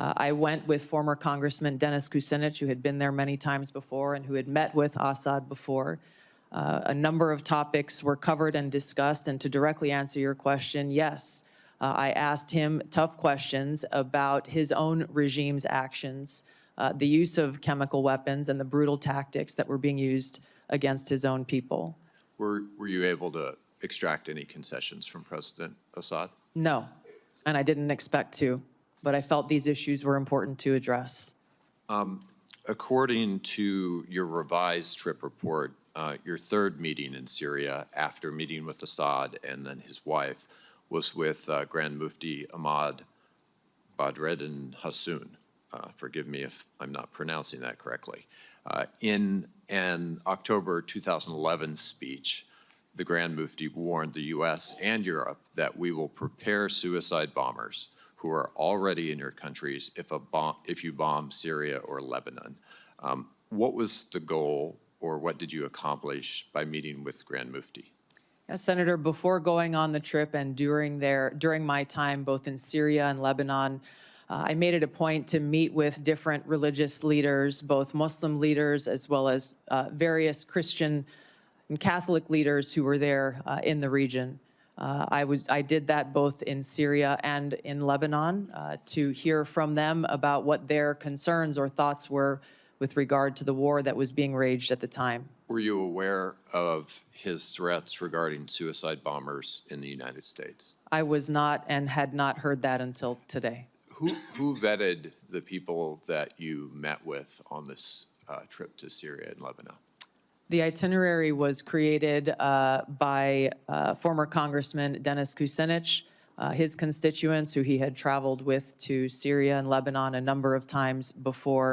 I went with former Congressman Dennis Kucinich, who had been there many times before and who had met with Assad before. A number of topics were covered and discussed, and to directly answer your question, yes, I asked him tough questions about his own regime's actions, the use of chemical weapons and the brutal tactics that were being used against his own people. Were you able to extract any concessions from President Assad? No, and I didn't expect to, but I felt these issues were important to address. According to your revised trip report, your third meeting in Syria after meeting with Assad and then his wife was with Grand Mufti Ahmad Badreddin Hassoun. Forgive me if I'm not pronouncing that correctly. In an October 2011 speech, the Grand Mufti warned the U.S. and Europe that we will prepare suicide bombers who are already in your countries if you bomb Syria or Lebanon. What was the goal, or what did you accomplish by meeting with Grand Mufti? Yes, Senator, before going on the trip and during my time both in Syria and Lebanon, I made it a point to meet with different religious leaders, both Muslim leaders as well as various Christian and Catholic leaders who were there in the region. I did that both in Syria and in Lebanon to hear from them about what their concerns or thoughts were with regard to the war that was being waged at the time. Were you aware of his threats regarding suicide bombers in the United States? I was not and had not heard that until today. Who vetted the people that you met with on this trip to Syria and Lebanon? The itinerary was created by former Congressman Dennis Kucinich, his constituents who he had traveled with to Syria and Lebanon a number of times before.